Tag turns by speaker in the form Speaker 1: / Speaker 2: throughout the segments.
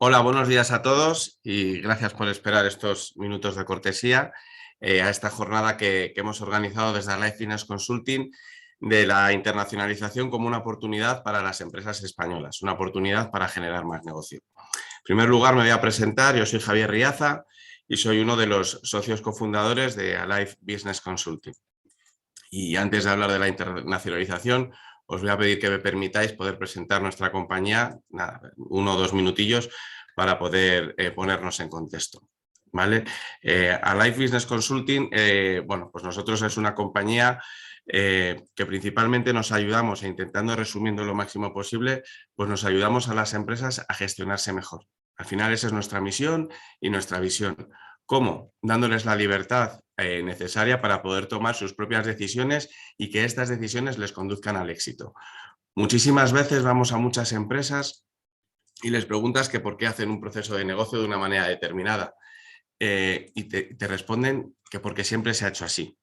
Speaker 1: Hola, buenos días a todos y gracias por esperar estos minutos de cortesía a esta jornada que hemos organizado desde Life Business Consulting de la internacionalización como una oportunidad para las empresas españolas, una oportunidad para generar más negocio. En primer lugar, me voy a presentar. Yo soy Javier Riaza y soy uno de los socios cofundadores de Life Business Consulting. Y antes de hablar de la internacionalización, os voy a pedir que me permitáis poder presentar nuestra compañía, 1 o 2 minutillos, para poder ponernos en contexto. ¿Vale? Life Business Consulting, bueno, pues nosotros es una compañía que principalmente nos ayudamos, intentando resumiendo lo máximo posible, pues nos ayudamos a las empresas a gestionarse mejor. Al final esa es nuestra misión y nuestra visión. ¿Cómo? Dándoles la libertad necesaria para poder tomar sus propias decisiones y que estas decisiones les conduzcan al éxito. Muchísimas veces vamos a muchas empresas y les preguntas que por qué hacen un proceso de negocio de una manera determinada y te responden que porque siempre se ha hecho así.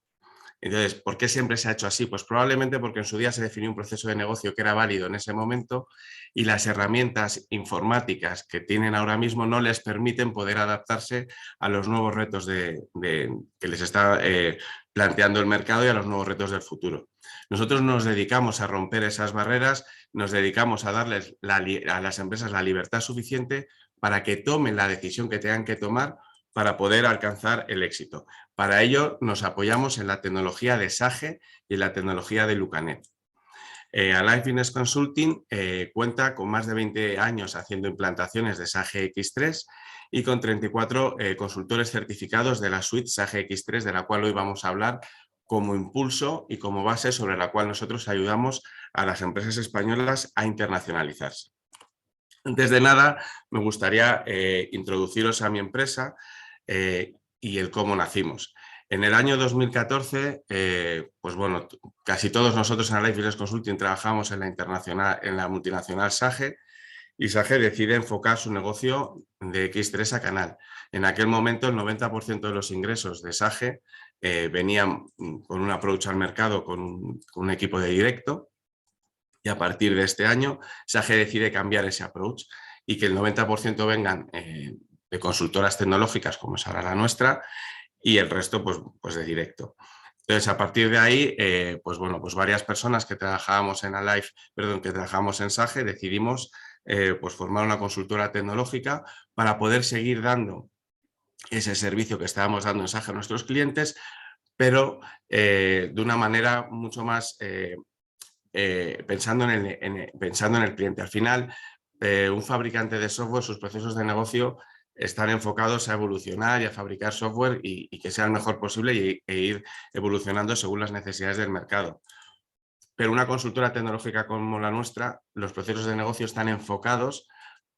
Speaker 1: Entonces, ¿por qué siempre se ha hecho así? Pues probablemente porque en su día se definió un proceso de negocio que era válido en ese momento y las herramientas informáticas que tienen ahora mismo no les permiten poder adaptarse a los nuevos retos que les está planteando el mercado y a los nuevos retos del futuro. Nosotros nos dedicamos a romper esas barreras, nos dedicamos a darles a las empresas la libertad suficiente para que tomen la decisión que tengan que tomar para poder alcanzar el éxito. Para ello nos apoyamos en la tecnología de Sage y en la tecnología de Lucanet. Life Business Consulting cuenta con más de 20 años haciendo implantaciones de Sage X3 y con 34 consultores certificados de la suite Sage X3, de la cual hoy vamos a hablar como impulso y como base sobre la cual nosotros ayudamos a las empresas españolas a internacionalizarse. Antes de nada, me gustaría introduciros a mi empresa y el cómo nacimos. En el año 2014, pues bueno, casi todos nosotros en Life Business Consulting trabajamos en la multinacional Sage, y Sage decide enfocar su negocio de X3 a Canal. En aquel momento, el 90% de los ingresos de Sage venían con un approach al mercado con un equipo de directo, y a partir de este año Sage decide cambiar ese approach y que el 90% vengan de consultoras tecnológicas, como es ahora la nuestra, y el resto pues de directo. Entonces, a partir de ahí, pues bueno, pues varias personas que trabajábamos que trabajábamos en Sage, decidimos pues formar una consultora tecnológica para poder seguir dando ese servicio que estábamos dando en Sage a nuestros clientes, pero de una manera mucho más pensando en el cliente. Al final, un fabricante de software, sus procesos de negocio están enfocados a evolucionar y a fabricar software y que sea el mejor posible e ir evolucionando según las necesidades del mercado. Pero una consultora tecnológica como la nuestra, los procesos de negocio están enfocados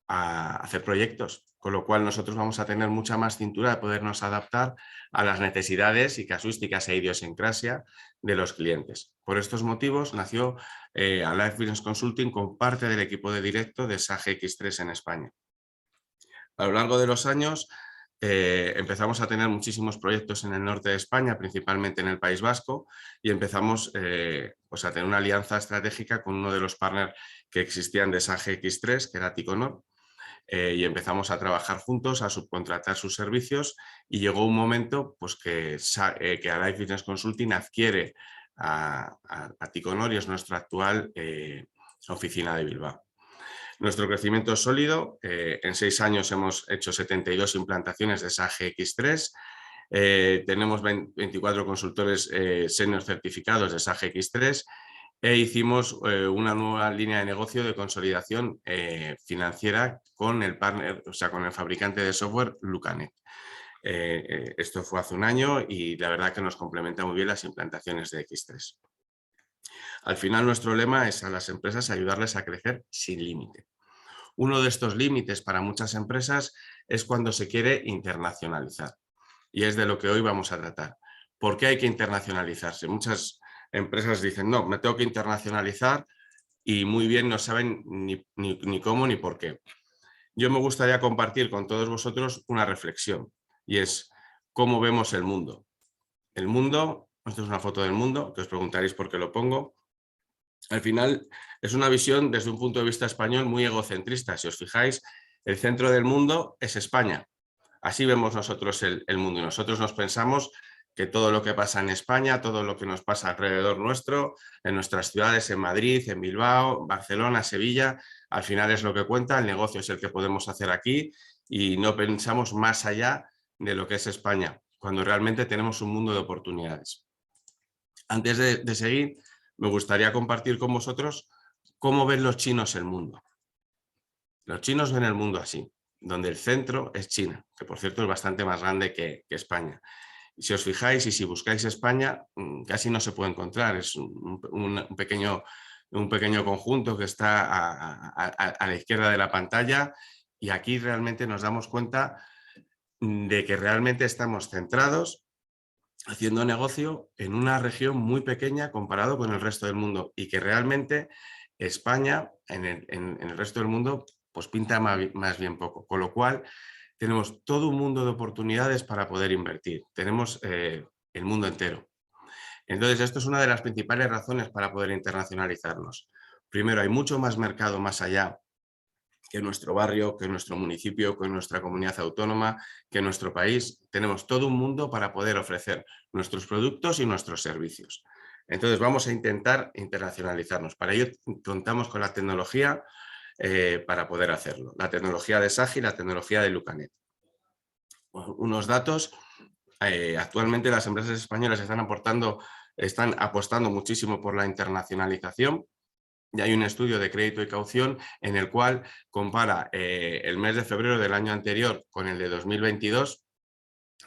Speaker 1: a hacer proyectos, con lo cual nosotros vamos a tener mucha más cintura de podernos adaptar a las necesidades y casuísticas e idiosincrasia de los clientes. Por estos motivos nació Life Business Consulting con parte del equipo de directo de Sage X3 en España. A lo largo de los años empezamos a tener muchísimos proyectos en el norte de España, principalmente en el País Vasco, y empezamos pues a tener una alianza estratégica con uno de los partners que existían de Sage X3, que era Ticonor, y empezamos a trabajar juntos, a subcontratar sus servicios, y llegó un momento pues, que Life Business Consulting adquiere a Ticonor y es nuestra actual oficina de Bilbao. Nuestro crecimiento es sólido. En 6 años hemos hecho 72 implantaciones de Sage X3. Tenemos 24 consultores senior certificados de Sage X3 e hicimos una nueva línea de negocio de consolidación financiera con el partner, o sea, con el fabricante de software Lucanet. Esto fue hace un año y la verdad que nos complementa muy bien las implantaciones de X3. Al final, nuestro lema es a las empresas ayudarles a crecer sin límite. Uno de estos límites para muchas empresas es cuando se quiere internacionalizar, y es de lo que hoy vamos a tratar. ¿Por qué hay que internacionalizarse? Muchas empresas dicen, no, me tengo que internacionalizar, y muy bien no saben ni cómo ni por qué. Yo me gustaría compartir con todos vosotros una reflexión, y es cómo vemos el mundo. El mundo, esto es una foto del mundo, que os preguntaréis por qué lo pongo. Al final es una visión desde un punto de vista español muy egocentrista. Si os fijáis, el centro del mundo es España. Así vemos nosotros el mundo y nosotros nos pensamos que todo lo que pasa en España, todo lo que nos pasa alrededor nuestro, en nuestras ciudades, en Madrid, en Bilbao, Barcelona, Sevilla, al final es lo que cuenta, el negocio es el que podemos hacer aquí y no pensamos más allá de lo que es España, cuando realmente tenemos un mundo de oportunidades. Antes de seguir, me gustaría compartir con vosotros cómo ven los chinos el mundo. Los chinos ven el mundo así, donde el centro es China, que por cierto es bastante más grande que España. Y si os fijáis y si buscáis España, casi no se puede encontrar, es un pequeño conjunto que está a la izquierda de la pantalla y aquí realmente nos damos cuenta de que realmente estamos centrados haciendo negocio en una región muy pequeña comparado con el resto del mundo y que realmente España en el resto del mundo pues pinta más bien poco, con lo cual tenemos todo un mundo de oportunidades para poder invertir, tenemos el mundo entero. Entonces esto es una de las principales razones para poder internacionalizarnos. Primero, hay mucho más mercado más allá que nuestro barrio, que nuestro municipio, que nuestra comunidad autónoma, que nuestro país. Tenemos todo un mundo para poder ofrecer nuestros productos y nuestros servicios. Entonces vamos a intentar internacionalizarnos. Para ello contamos con la tecnología para poder hacerlo. La tecnología de Sagi y la tecnología de Lucanet. Unos datos, actualmente las empresas españolas están apostando muchísimo por la internacionalización. Y hay un estudio de crédito y caución en el cual compara el mes de febrero del año anterior con el de 2022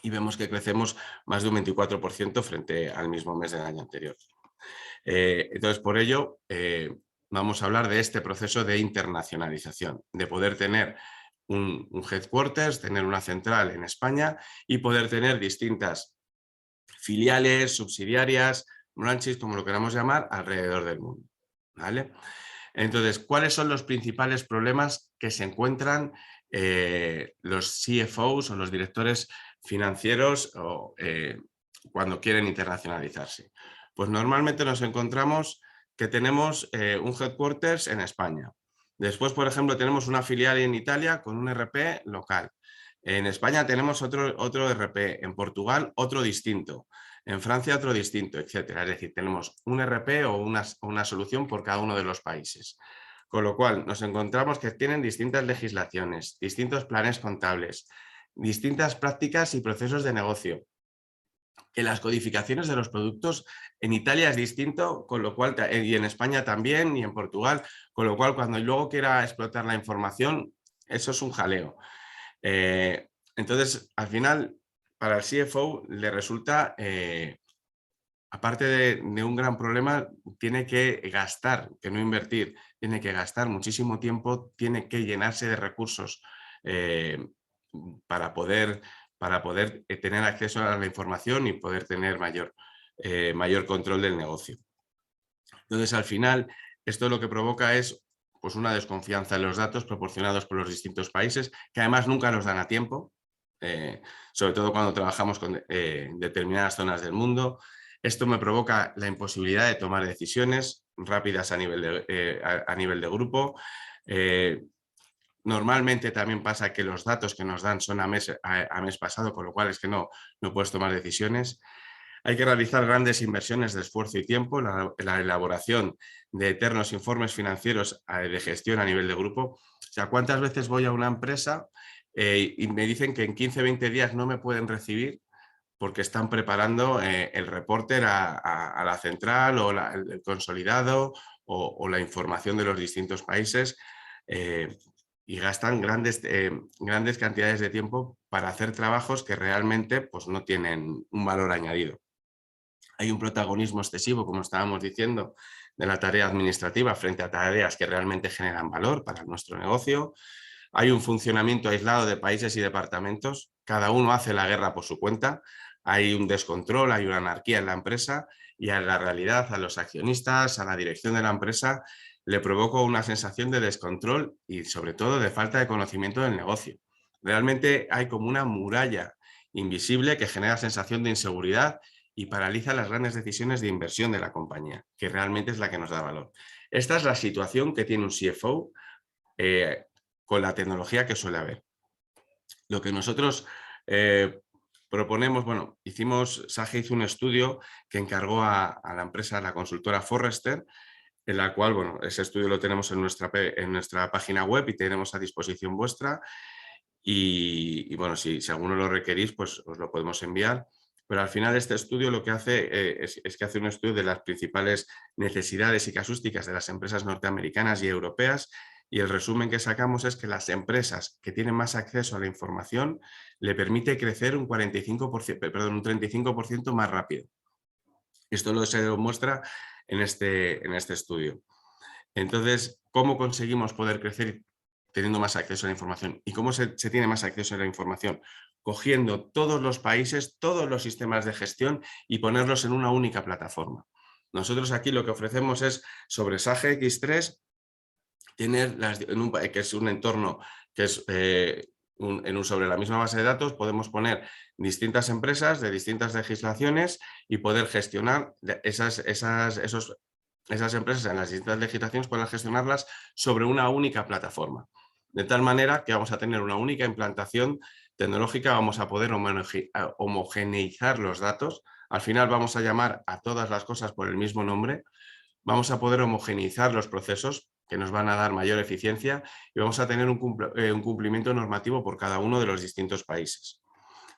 Speaker 1: y vemos que crecemos más de un 24% frente al mismo mes del año anterior. Entonces, por ello, vamos a hablar de este proceso de internacionalización, de poder tener un headquarters, tener una central en España y poder tener distintas filiales, subsidiarias, branches, como lo queramos llamar, alrededor del mundo. ¿Vale? Entonces, ¿cuáles son los principales problemas que se encuentran los CFOs o los directores financieros cuando quieren internacionalizarse? Pues normalmente nos encontramos que tenemos un headquarters en España. Después, por ejemplo, tenemos una filial en Italia con un ERP local. En España tenemos otro ERP, en Portugal otro distinto, en Francia otro distinto, etcétera. Es decir, tenemos un ERP o una solución por cada uno de los países. Con lo cual nos encontramos que tienen distintas legislaciones, distintos planes contables, distintas prácticas y procesos de negocio. Que las codificaciones de los productos en Italia es distinto, con lo cual, y en España también, y en Portugal, con lo cual cuando luego quiera explotar la información, eso es un jaleo. Entonces, al final, para el CFO le resulta, aparte de un gran problema, tiene que gastar, que no invertir, tiene que gastar muchísimo tiempo, tiene que llenarse de recursos para poder tener acceso a la información y poder tener mayor control del negocio. Entonces, al final, esto lo que provoca es pues, una desconfianza en los datos proporcionados por los distintos países, que además nunca nos dan a tiempo, sobre todo cuando trabajamos con determinadas zonas del mundo. Esto me provoca la imposibilidad de tomar decisiones rápidas a nivel de grupo. Normalmente también pasa que los datos que nos dan son a mes pasado, con lo cual es que no puedes tomar decisiones. Hay que realizar grandes inversiones de esfuerzo y tiempo, la elaboración de eternos informes financieros de gestión a nivel de grupo. O sea, ¿cuántas veces voy a una empresa y me dicen que en 15-20 días no me pueden recibir porque están preparando el reporter a la central o el consolidado o la información de los distintos países y gastan grandes cantidades de tiempo para hacer trabajos que realmente pues, no tienen un valor añadido. Hay un protagonismo excesivo, como estábamos diciendo, de la tarea administrativa frente a tareas que realmente generan valor para nuestro negocio. Hay un funcionamiento aislado de países y departamentos. Cada uno hace la guerra por su cuenta. Hay un descontrol, hay una anarquía en la empresa y a la realidad, a los accionistas, a la dirección de la empresa, le provoca una sensación de descontrol y sobre todo de falta de conocimiento del negocio. Realmente hay como una muralla invisible que genera sensación de inseguridad y paraliza las grandes decisiones de inversión de la compañía, que realmente es la que nos da valor. Esta es la situación que tiene un CFO con la tecnología que suele haber. Lo que nosotros proponemos, bueno, Sage hizo un estudio que encargó a la empresa, a la consultora Forrester, en la cual, bueno, ese estudio lo tenemos en nuestra página web y tenemos a disposición vuestra. Y bueno, si alguno lo requerís, pues os lo podemos enviar. Pero al final este estudio lo que hace es que hace un estudio de las principales necesidades y casuísticas de las empresas norteamericanas y europeas, y el resumen que sacamos es que las empresas que tienen más acceso a la información le permite crecer un 35% más rápido. Esto se demuestra en este estudio. Entonces, ¿cómo conseguimos poder crecer teniendo más acceso a la información? ¿Y cómo se tiene más acceso a la información? Cogiendo todos los países, todos los sistemas de gestión y ponerlos en una única plataforma. Nosotros aquí lo que ofrecemos es sobre Sage X3, tener que es un entorno que es sobre la misma base de datos, podemos poner distintas empresas de distintas legislaciones y poder gestionar esas empresas en las distintas legislaciones, poder gestionarlas sobre una única plataforma. De tal manera que vamos a tener una única implantación tecnológica, vamos a poder homogeneizar los datos. Al final vamos a llamar a todas las cosas por el mismo nombre, vamos a poder homogeneizar los procesos que nos van a dar mayor eficiencia y vamos a tener un cumplimiento normativo por cada uno de los distintos países.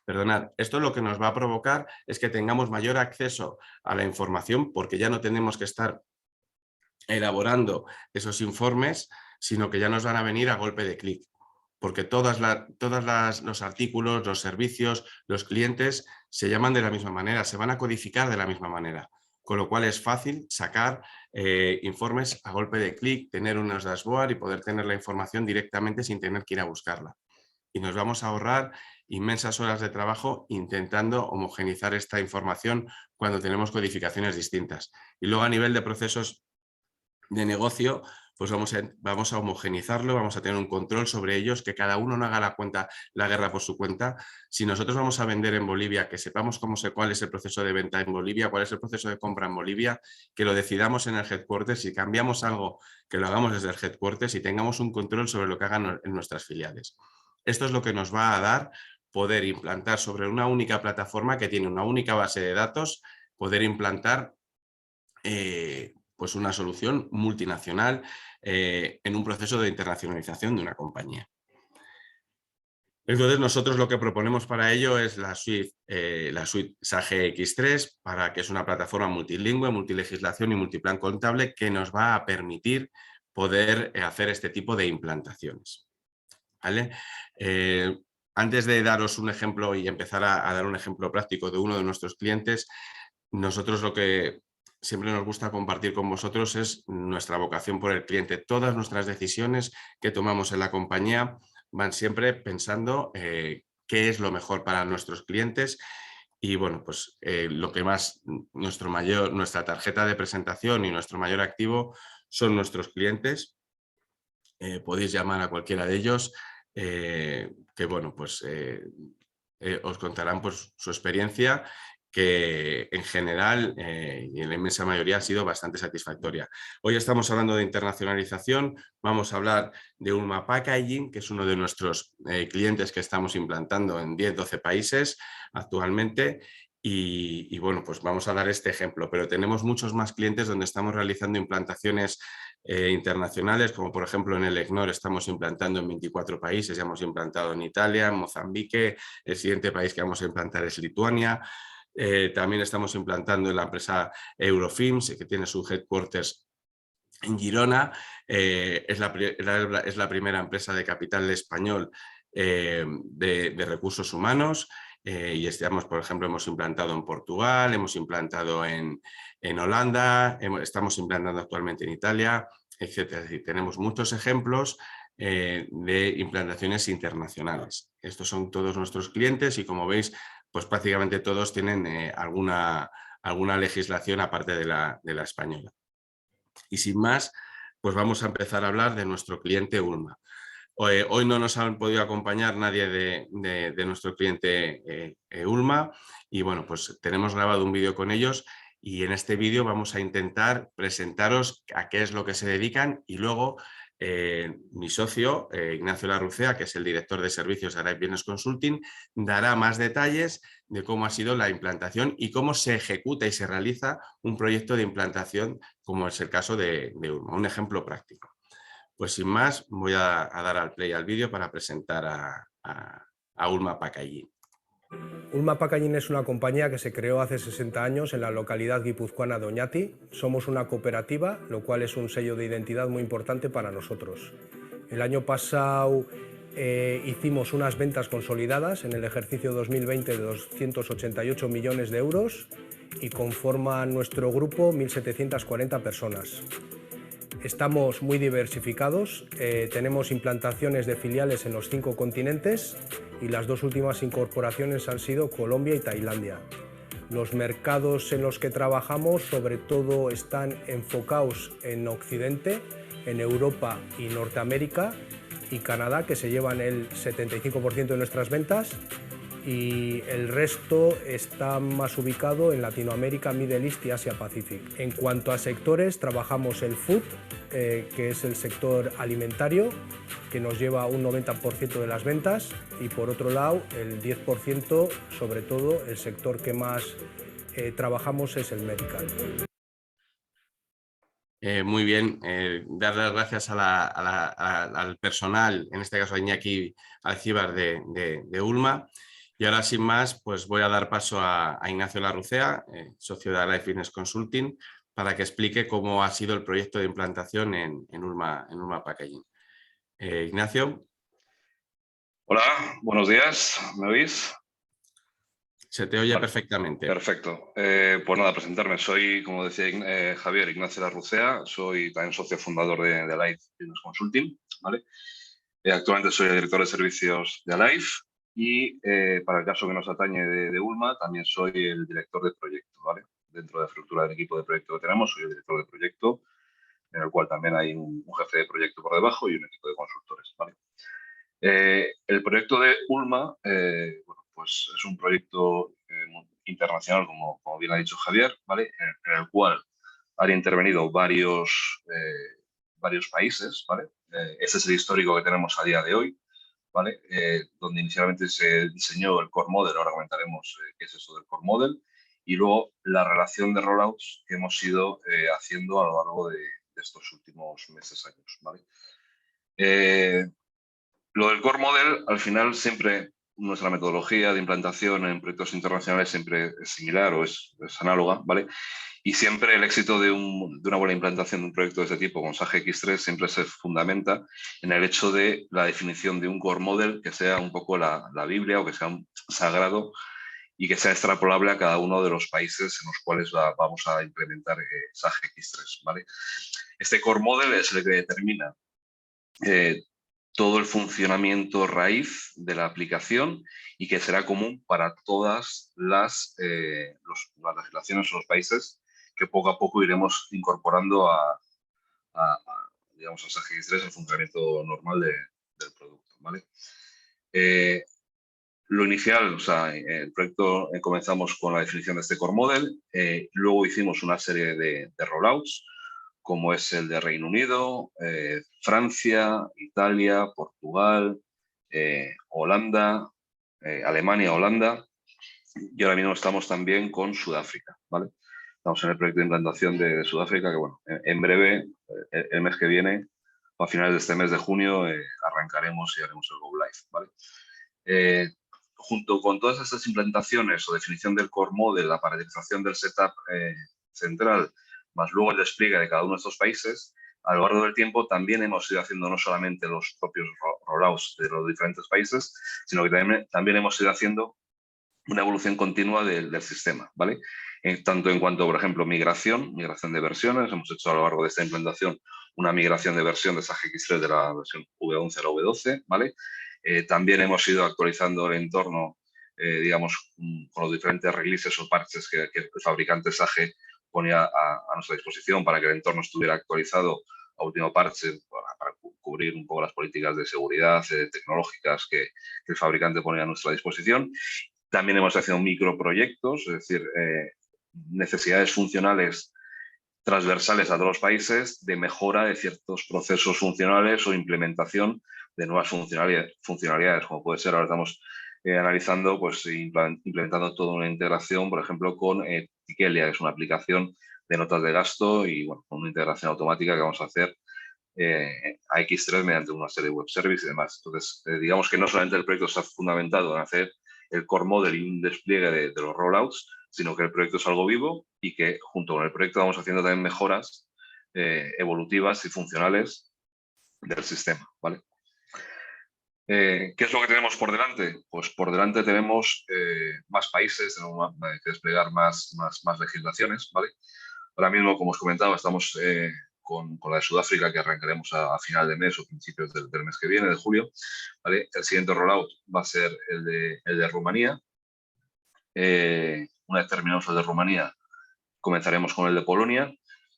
Speaker 1: Perdonad, esto lo que nos va a provocar es que tengamos mayor acceso a la información, porque ya no tenemos que estar elaborando esos informes, sino que ya nos van a venir a golpe de clic, porque todos los artículos, los servicios, los clientes se llaman de la misma manera, se van a codificar de la misma manera, con lo cual es fácil sacar informes a golpe de clic, tener unos dashboards y poder tener la información directamente sin tener que ir a buscarla. Y nos vamos a ahorrar inmensas horas de trabajo intentando homogenizar esta información cuando tenemos codificaciones distintas. Y luego a nivel de procesos de negocio, pues vamos a homogenizarlo, vamos a tener un control sobre ellos, que cada uno no haga la guerra por su cuenta. Si nosotros vamos a vender en Bolivia, que sepamos cuál es el proceso de venta en Bolivia, cuál es el proceso de compra en Bolivia, que lo decidamos en el headquarters. Si cambiamos algo, que lo hagamos desde el headquarters y tengamos un control sobre lo que hagan en nuestras filiales. Esto es lo que nos va a dar poder implantar sobre una única plataforma que tiene una única base de datos, poder implantar pues una solución multinacional en un proceso de internacionalización de una compañía. Entonces, nosotros lo que proponemos para ello es la suite Sage X3, que es una plataforma multilingüe, multilegislación y multiplan contable, que nos va a permitir poder hacer este tipo de implantaciones. ¿Vale? Antes de daros un ejemplo y empezar a dar un ejemplo práctico de uno de nuestros clientes, nosotros lo que siempre nos gusta compartir con vosotros es nuestra vocación por el cliente. Todas nuestras decisiones que tomamos en la compañía van siempre pensando qué es lo mejor para nuestros clientes. Y bueno, pues lo que más, nuestra tarjeta de presentación y nuestro mayor activo son nuestros clientes. Podéis llamar a cualquiera de ellos, que bueno, pues os contarán pues, su experiencia, que en general y en la inmensa mayoría ha sido bastante satisfactoria. Hoy estamos hablando de internacionalización, vamos a hablar de Ulma Packaging, que es uno de nuestros clientes que estamos implantando en 10-12 países actualmente. Y bueno, pues vamos a dar este ejemplo, pero tenemos muchos más clientes donde estamos realizando implantaciones internacionales, como por ejemplo en el ECNOR estamos implantando en 24 países, ya hemos implantado en Italia, en Mozambique, el siguiente país que vamos a implantar es Lituania. También estamos implantando en la empresa Eurofilms, que tiene su headquarters en Girona. Es la primera empresa de capital español de recursos humanos. Y por ejemplo, hemos implantado en Portugal, hemos implantado en Holanda, estamos implantando actualmente en Italia, etcétera. Es decir, tenemos muchos ejemplos de implantaciones internacionales. Estos son todos nuestros clientes y, como veis, pues prácticamente todos tienen alguna legislación aparte de la española. Y sin más, pues vamos a empezar a hablar de nuestro cliente Ulma. Hoy no nos han podido acompañar nadie de nuestro cliente Ulma, y bueno, pues tenemos grabado un vídeo con ellos, y en este vídeo vamos a intentar presentaros a qué es lo que se dedican y luego Mi socio, Ignacio Larrucea, que es el director de servicios de Alive Business Consulting, dará más detalles de cómo ha sido la implantación y cómo se ejecuta y se realiza un proyecto de implantación, como es el caso de Ulma, un ejemplo práctico. Pues sin más, voy a dar al play al vídeo para presentar a Ulma Packaging.
Speaker 2: Ulma Packaging es una compañía que se creó hace 60 años en la localidad guipuzcoana de Oñati. Somos una cooperativa, lo cual es un sello de identidad muy importante para nosotros. El año pasado hicimos unas ventas consolidadas en el ejercicio 2020 de 288 millones de euros y conforman nuestro grupo 1.740 personas. Estamos muy diversificados, tenemos implantaciones de filiales en los 5 continentes y las 2 últimas incorporaciones han sido Colombia y Tailandia. Los mercados en los que trabajamos sobre todo están enfocados en Occidente, en Europa y Norteamérica y Canadá, que se llevan el 75% de nuestras ventas, y el resto está más ubicado en Latinoamérica, Middle East y Asia-Pacific. En cuanto a sectores, trabajamos el food, que es el sector alimentario, que nos lleva un 90% de las ventas, y por otro lado, el 10%, sobre todo, el sector que más trabajamos es el medical.
Speaker 1: Muy bien, dar las gracias al personal, en este caso a Iñaki Alcíbar de Ulma. Y ahora, sin más, pues voy a dar paso a Ignacio Larrucea, socio de Alive Business Consulting, para que explique cómo ha sido el proyecto de implantación en Ulma Packaging. Ignacio.
Speaker 3: Hola, buenos días, ¿me oís?
Speaker 1: Se te oye perfectamente.
Speaker 3: Perfecto. Pues nada, presentarme. Soy, como decía Javier, Ignacio Larrucea, soy también socio fundador de Alive Business Consulting, ¿vale? Actualmente soy el director de servicios de Alive y para el caso que nos atañe de Ulma, también soy el director de proyecto, ¿vale? Dentro de la estructura del equipo de proyecto que tenemos, soy el director de proyecto, en el cual también hay un jefe de proyecto por debajo y un equipo de consultores, ¿vale? El proyecto de Ulma, bueno, pues es un proyecto internacional, como bien ha dicho Javier, ¿vale? En el cual han intervenido varios países, ¿vale? Ese es el histórico que tenemos a día de hoy, ¿vale? Donde inicialmente se diseñó el core model, ahora comentaremos qué es eso del core model, y luego la relación de rollouts que hemos ido haciendo a lo largo de estos últimos meses, años, ¿vale? Lo del core model, al final, siempre nuestra metodología de implantación en proyectos internacionales siempre es similar o es análoga, ¿vale? Y siempre el éxito de una buena implantación de un proyecto de este tipo con SAG X3 siempre se fundamenta en el hecho de la definición de un core model que sea un poco la Biblia o que sea un sagrado y que sea extrapolable a cada uno de los países en los cuales vamos a implementar SAG X3, ¿vale? Este core model es el que determina todo el funcionamiento raíz de la aplicación y que será común para todas las legislaciones o los países que poco a poco iremos incorporando digamos, a SAG X3 el funcionamiento normal del producto, ¿vale? Lo inicial, o sea, el proyecto comenzamos con la definición de este core model, luego hicimos una serie de rollouts, como es el de Reino Unido, Francia, Italia, Portugal, Holanda, Alemania, Holanda, y ahora mismo estamos también con Sudáfrica, ¿vale? Estamos en el proyecto de implantación de Sudáfrica, que bueno, en breve, el mes que viene, o a finales de este mes de junio, arrancaremos y haremos el Go Live, ¿vale? Junto con todas estas implantaciones o definición del core model, la parametrización del setup central, más luego el despliegue de cada uno de estos países, a lo largo del tiempo también hemos ido haciendo no solamente los propios rollouts de los diferentes países, sino que también hemos ido haciendo una evolución continua del sistema, ¿vale? Tanto en cuanto, por ejemplo, migración de versiones. Hemos hecho a lo largo de esta implantación una migración de versión de SAG X3 de la versión V11 a la V12, ¿vale? También hemos ido actualizando el entorno, digamos, con los diferentes releases o parches que el fabricante SAG ponía a nuestra disposición para que el entorno estuviera actualizado a último parche para cubrir un poco las políticas de seguridad tecnológicas que el fabricante ponía a nuestra disposición. También hemos hecho microproyectos, es decir, necesidades funcionales transversales a todos los países de mejora de ciertos procesos funcionales o implementación de nuevas funcionalidades, como puede ser, ahora estamos analizando, pues implementando toda una integración, por ejemplo, con Tikelia, que es una aplicación de notas de gasto y, bueno, con una integración automática que vamos a hacer a X3 mediante una serie de web services y demás. Entonces, digamos que no solamente el proyecto está fundamentado en hacer el core model y un despliegue de los rollouts, sino que el proyecto es algo vivo y que junto con el proyecto vamos haciendo también mejoras evolutivas y funcionales del sistema, ¿vale? ¿Qué es lo que tenemos por delante? Pues por delante tenemos más países, tenemos que desplegar más legislaciones, ¿vale? Ahora mismo, como os comentaba, estamos con la de Sudáfrica, que arrancaremos a final de mes o principios del mes que viene, de julio, ¿vale? El siguiente rollout va a ser el de Rumanía. Una vez terminamos el de Rumanía, comenzaremos con el de Polonia.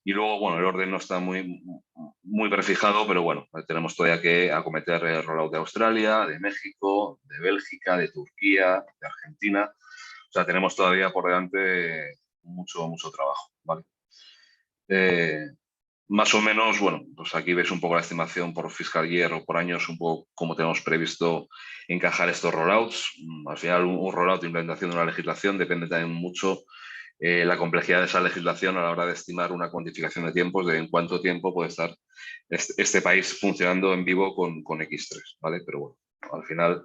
Speaker 3: Y luego, bueno, el orden no está muy prefijado, pero bueno, tenemos todavía que acometer el rollout de Australia, de México, de Bélgica, de Turquía, de Argentina. O sea, tenemos todavía por delante mucho trabajo, ¿vale? Más o menos, bueno, pues aquí veis un poco la estimación por fiscal year o por años, un poco cómo tenemos previsto encajar estos rollouts. Al final, un rollout de implementación de una legislación depende también mucho la complejidad de esa legislación a la hora de estimar una cuantificación de tiempos, de en cuánto tiempo puede estar este país funcionando en vivo con X3, ¿vale? Pero bueno, al final,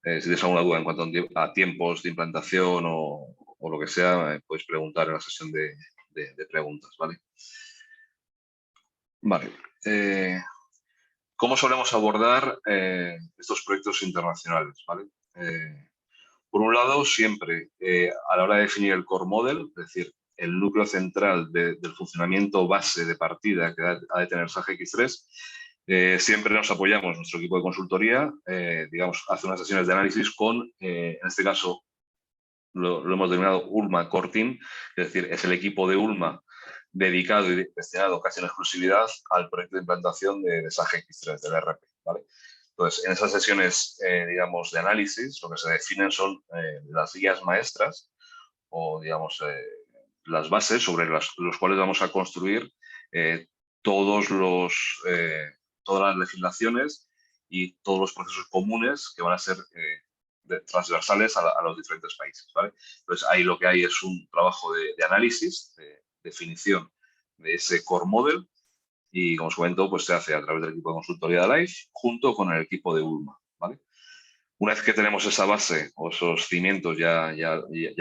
Speaker 3: si tienes alguna duda en cuanto a tiempos de implantación o lo que sea, puedes preguntar en la sesión de preguntas, ¿vale? Vale. ¿Cómo solemos abordar estos proyectos internacionales? ¿Vale? Por un lado, siempre a la hora de definir el core model, es decir, el núcleo central del funcionamiento base de partida que ha de tener SAG X3, siempre nos apoyamos, nuestro equipo de consultoría, digamos, hace unas sesiones de análisis con, en este caso, lo hemos denominado ULMA Core Team, es decir, es el equipo de ULMA dedicado y destinado casi en exclusividad al proyecto de implantación de SAG X3, del ERP, ¿vale? Entonces, en esas sesiones, digamos, de análisis, lo que se definen son las guías maestras o, digamos, las bases sobre los cuales vamos a construir todas las legislaciones y todos los procesos comunes que van a ser transversales a los diferentes países, ¿vale? Entonces, ahí lo que hay es un trabajo de análisis, de definición de ese core model y, como os comento, pues se hace a través del equipo de consultoría de Life junto con el equipo de ULMA, ¿vale? Una vez que tenemos esa base o esos cimientos ya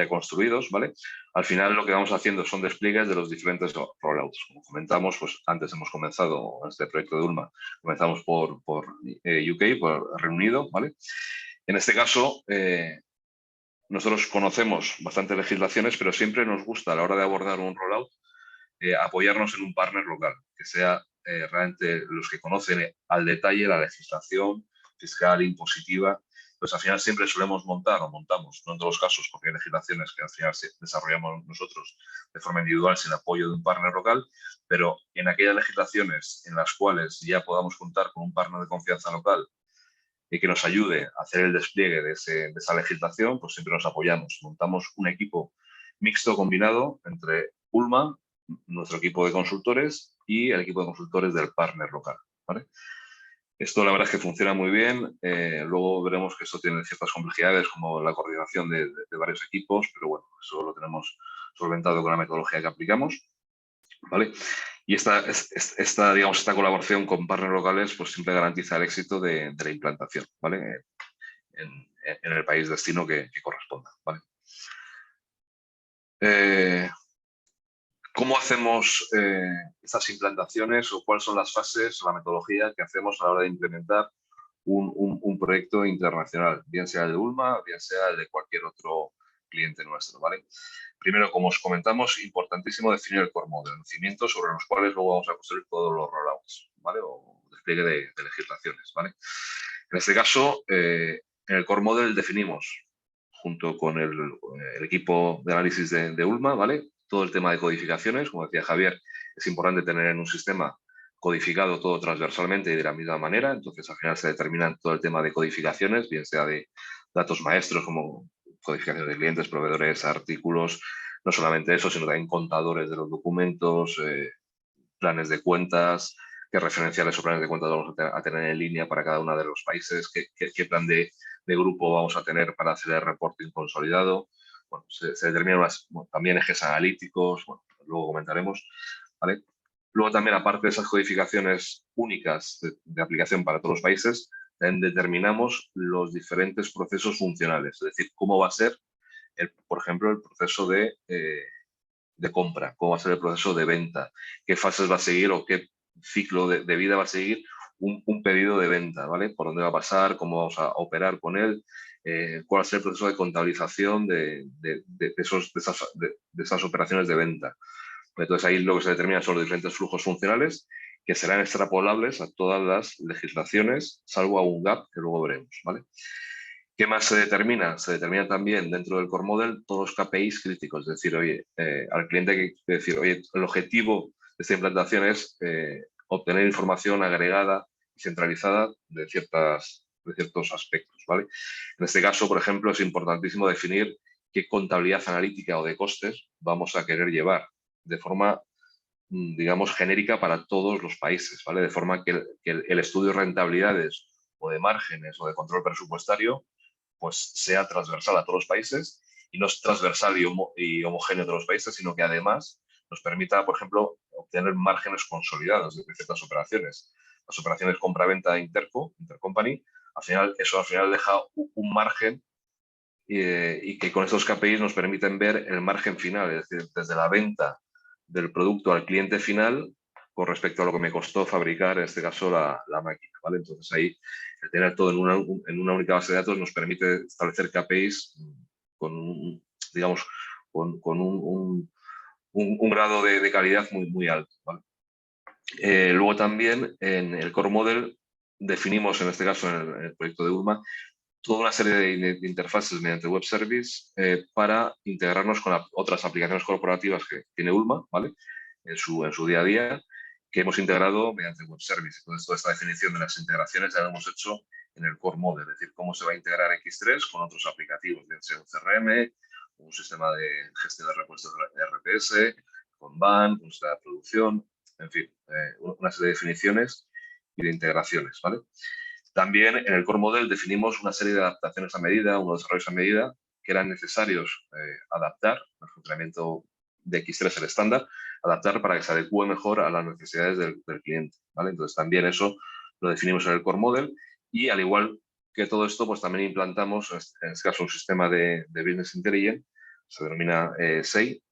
Speaker 3: construidos, ¿vale? Al final lo que vamos haciendo son despliegues de los diferentes rollouts. Como comentamos, pues antes hemos comenzado este proyecto de ULMA, comenzamos por UK, por Reino Unido, ¿vale? En este caso, nosotros conocemos bastantes legislaciones, pero siempre nos gusta a la hora de abordar un rollout apoyarnos en un partner local, que sea realmente los que conocen al detalle la legislación fiscal, impositiva. Pues al final siempre solemos montar o montamos, no en todos los casos, porque hay legislaciones que al final desarrollamos nosotros de forma individual sin apoyo de un partner local, pero en aquellas legislaciones en las cuales ya podamos contar con un partner de confianza local y que nos ayude a hacer el despliegue de esa legislación, pues siempre nos apoyamos. Montamos un equipo mixto combinado entre ULMA, nuestro equipo de consultores y el equipo de consultores del partner local, ¿vale? Esto la verdad es que funciona muy bien. Luego veremos que esto tiene ciertas complejidades como la coordinación de varios equipos, pero bueno, eso lo tenemos solventado con la metodología que aplicamos, ¿vale? Y digamos, esta colaboración con partners locales pues siempre garantiza el éxito de la implantación, ¿vale? En el país destino que corresponda, ¿vale? ¿Cómo hacemos estas implantaciones o cuáles son las fases o la metodología que hacemos a la hora de implementar un proyecto internacional, bien sea el de ULMA, bien sea el de cualquier otro cliente nuestro, ¿vale? Primero, como os comentamos, importantísimo definir el core model, los cimientos sobre los cuales luego vamos a construir todos los rollouts, ¿vale? O despliegue de legislaciones, ¿vale? En este caso, en el core model definimos, junto con el equipo de análisis de ULMA, ¿vale? Todo el tema de codificaciones, como decía Javier, es importante tener en un sistema codificado todo transversalmente y de la misma manera, entonces al final se determinan todo el tema de codificaciones, bien sea de datos maestros como codificaciones de clientes, proveedores, artículos, no solamente eso, sino también contadores de los documentos, planes de cuentas, qué referenciales o planes de cuentas vamos a tener en línea para cada uno de los países, qué plan de grupo vamos a tener para hacer el reporting consolidado. Bueno, se determinan también ejes analíticos, bueno, luego comentaremos, ¿vale? Luego también, aparte de esas codificaciones únicas de aplicación para todos los países, también determinamos los diferentes procesos funcionales, es decir, cómo va a ser, por ejemplo, el proceso de compra, cómo va a ser el proceso de venta, qué fases va a seguir o qué ciclo de vida va a seguir un pedido de venta, ¿vale? Por dónde va a pasar, cómo vamos a operar con él, cuál va a ser el proceso de contabilización de esas operaciones de venta. Entonces ahí lo que se determina son los diferentes flujos funcionales que serán extrapolables a todas las legislaciones, salvo a un gap que luego veremos, ¿vale? ¿Qué más se determina? Se determina también dentro del core model todos los KPIs críticos, es decir, oye, al cliente hay que decir, oye, el objetivo de esta implantación es obtener información agregada y centralizada de ciertos aspectos, ¿vale? En este caso, por ejemplo, es importantísimo definir qué contabilidad analítica o de costes vamos a querer llevar de forma, digamos, genérica para todos los países, ¿vale? De forma que el estudio de rentabilidades o de márgenes o de control presupuestario pues sea transversal a todos los países y no es transversal y homogéneo a todos los países, sino que además nos permita, por ejemplo, obtener márgenes consolidados de ciertas operaciones. Las operaciones compra-venta intercompany, eso al final deja un margen y que con estos KPIs nos permiten ver el margen final, es decir, desde la venta del producto al cliente final con respecto a lo que me costó fabricar, en este caso, la máquina, ¿vale? Entonces ahí, el tener todo en una única base de datos nos permite establecer KPIs con, digamos, con un grado de calidad muy, muy alto, ¿vale? Luego también en el core model definimos, en este caso en el proyecto de ULMA, toda una serie de interfaces mediante web service para integrarnos con otras aplicaciones corporativas que tiene ULMA, ¿vale? En su día a día, que hemos integrado mediante web service. Entonces, toda esta definición de las integraciones ya la hemos hecho en el core model, es decir, cómo se va a integrar X3 con otros aplicativos, bien sea un CRM, un sistema de gestión de repuestos de RPS, con BAN, un sistema de producción, en fin, una serie de definiciones y de integraciones, ¿vale? También en el core model definimos una serie de adaptaciones a medida, unos desarrollos a medida que eran necesarios adaptar al funcionamiento de X3, el estándar, adaptar para que se adecue mejor a las necesidades del cliente, ¿vale? Entonces también eso lo definimos en el core model y al igual que todo esto, pues también implantamos en este caso un sistema de Business Intelligence, se denomina SEI,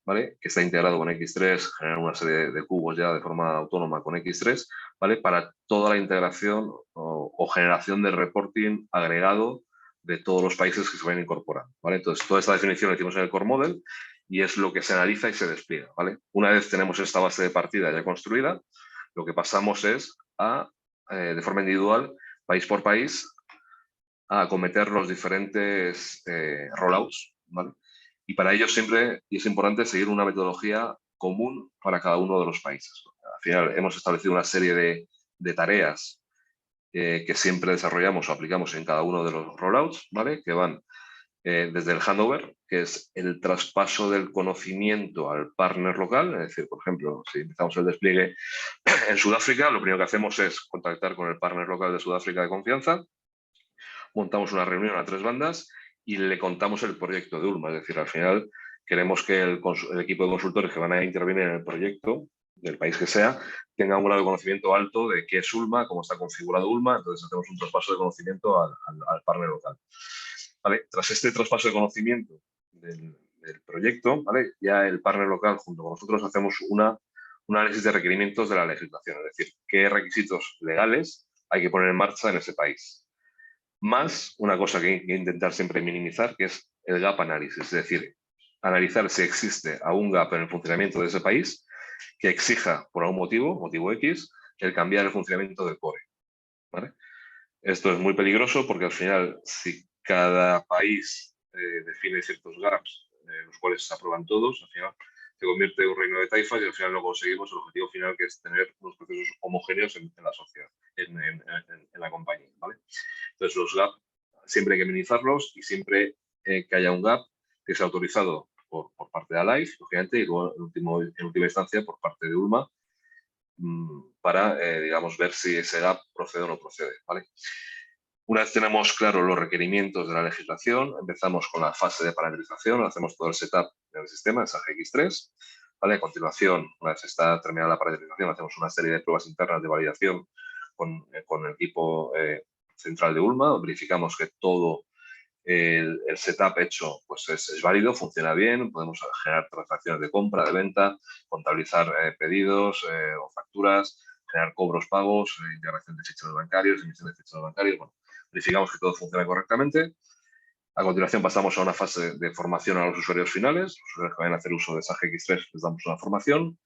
Speaker 3: ¿vale? Que está integrado con X3, genera una serie de cubos ya de forma autónoma con X3, ¿vale? Para toda la integración o generación de reporting agregado de todos los países que se vayan incorporando, ¿vale? Entonces, toda esta definición la hicimos en el core model y es lo que se analiza y se despliega, ¿vale? Una vez tenemos esta base de partida ya construida, lo que pasamos es a, de forma individual, país por país, a acometer los diferentes rollouts, ¿vale? Y para ello siempre es importante seguir una metodología común para cada uno de los países. Al final hemos establecido una serie de tareas que siempre desarrollamos o aplicamos en cada uno de los rollouts, ¿vale? Que van desde el handover, que es el traspaso del conocimiento al partner local. Es decir, por ejemplo, si empezamos el despliegue en Sudáfrica, lo primero que hacemos es contactar con el partner local de Sudáfrica de confianza, montamos una reunión a 3 bandas y le contamos el proyecto de ULMA. Es decir, al final queremos que el equipo de consultores que van a intervenir en el proyecto, del país que sea, tenga un grado de conocimiento alto de qué es ULMA, cómo está configurado ULMA. Entonces hacemos un traspaso de conocimiento al partner local. ¿Vale? Tras este traspaso de conocimiento del proyecto, ¿vale? Ya el partner local junto con nosotros hacemos un análisis de requerimientos de la legislación, es decir, qué requisitos legales hay que poner en marcha en ese país. Más una cosa que hay que intentar siempre minimizar, que es el gap análisis, es decir, analizar si existe algún gap en el funcionamiento de ese país que exija, por algún motivo X, el cambiar el funcionamiento del core, ¿vale? Esto es muy peligroso porque al final, si cada país define ciertos gaps, los cuales se aprueban todos, al final se convierte en un reino de taifas y al final no conseguimos el objetivo final, que es tener unos procesos homogéneos en la sociedad, en la compañía, ¿vale? Entonces, los gaps siempre hay que minimizarlos y siempre que haya un gap que sea autorizado por parte de Alive, lógicamente, y luego en última instancia por parte de ULMA, para, digamos, ver si ese gap procede o no procede, ¿vale? Una vez tenemos claros los requerimientos de la legislación, empezamos con la fase de parametrización, hacemos todo el setup del sistema, el SAG X3, ¿vale? A continuación, una vez está terminada la parametrización, hacemos una serie de pruebas internas de validación con el equipo central de ULMA, verificamos que todo el setup hecho pues es válido, funciona bien, podemos generar transacciones de compra, de venta, contabilizar pedidos o facturas, generar cobros, pagos, integración de ficheros bancarios, emisión de ficheros bancarios. Bueno, verificamos que todo funciona correctamente. A continuación pasamos a una fase de formación a los usuarios finales. Los usuarios que vayan a hacer uso de SAG X3 les damos una formación.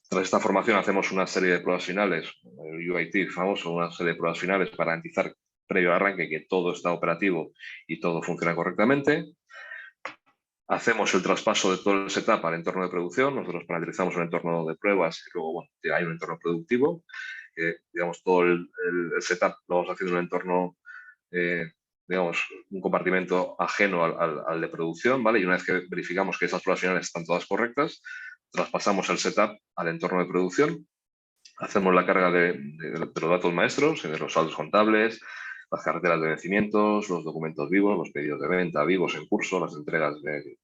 Speaker 3: Tras esta formación hacemos una serie de pruebas finales, el UAT famoso, una serie de pruebas finales para garantizar previo al arranque que todo está operativo y todo funciona correctamente. Hacemos el traspaso de todo el setup al entorno de producción. Nosotros parametrizamos un entorno de pruebas y luego bueno, hay un entorno productivo. Digamos, todo el setup lo vamos haciendo en un entorno, digamos, un compartimento ajeno al de producción, ¿vale? Y una vez que verificamos que esas pruebas finales están todas correctas, traspasamos el setup al entorno de producción. Hacemos la carga de los datos maestros, de los saldos contables, las carteras de vencimientos, los documentos vivos, los pedidos de venta vivos en curso, las entregas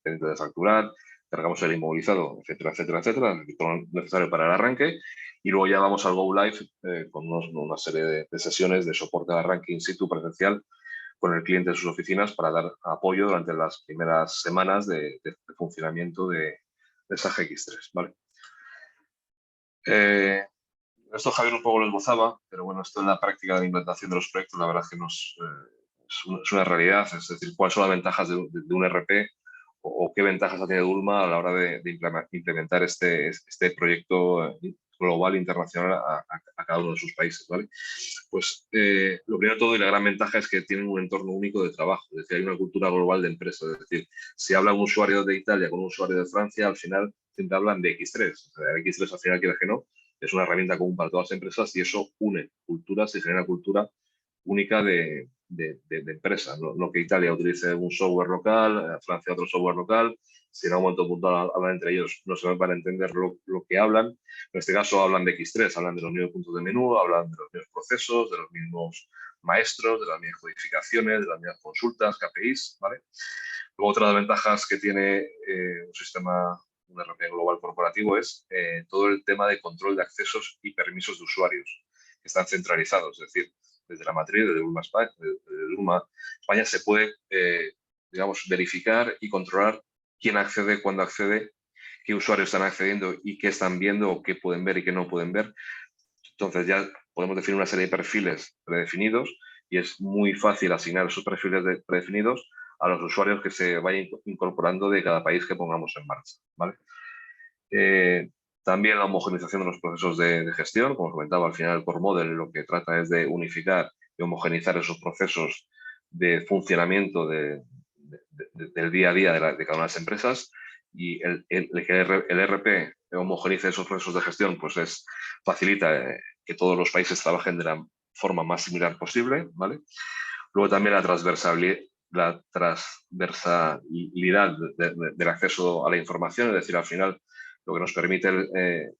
Speaker 3: pendientes de facturar, cargamos el inmovilizado, etcétera, etcétera, etcétera, todo lo necesario para el arranque. Y luego ya vamos al Go Live con una serie de sesiones de soporte al arranque in situ presencial con el cliente en sus oficinas para dar apoyo durante las primeras semanas de funcionamiento de SAG X3, ¿vale? Esto Javier un poco lo esbozaba, pero bueno, esto en la práctica de la implantación de los proyectos, la verdad es que es una realidad, es decir, cuáles son las ventajas de un RP o qué ventajas ha tenido ULMA a la hora de implementar este proyecto global, internacional a cada uno de sus países, ¿vale? Pues lo primero de todo y la gran ventaja es que tienen un entorno único de trabajo, es decir, hay una cultura global de empresa, es decir, si habla un usuario de Italia con un usuario de Francia, al final siempre hablan de X3, o sea, X3 al final quiere que no, es una herramienta común para todas las empresas y eso une culturas y genera cultura única de empresa. No que Italia utilice un software local, Francia otro software local, si en un momento puntual hablan entre ellos no se van a entender lo que hablan. En este caso hablan de X3, hablan de los mismos puntos de menú, hablan de los mismos procesos, de los mismos maestros, de las mismas codificaciones, de las mismas consultas, KPIs, ¿vale? Luego, otra de las ventajas que tiene un RP global corporativo es todo el tema de control de accesos y permisos de usuarios, que están centralizados, es decir, desde la matriz, desde ULMA España se puede, digamos, verificar y controlar quién accede, cuándo accede, qué usuarios están accediendo y qué están viendo o qué pueden ver y qué no pueden ver. Entonces ya podemos definir una serie de perfiles predefinidos y es muy fácil asignar esos perfiles predefinidos a los usuarios que se vayan incorporando de cada país que pongamos en marcha, ¿vale? También la homogenización de los procesos de gestión, como os comentaba, al final el Core Model lo que trata es de unificar y homogenizar esos procesos de funcionamiento del día a día de cada una de las empresas y el RP homogenice esos procesos de gestión, pues facilita que todos los países trabajen de la forma más similar posible, ¿vale? Luego también la transversalidad del acceso a la información, es decir, al final lo que nos permite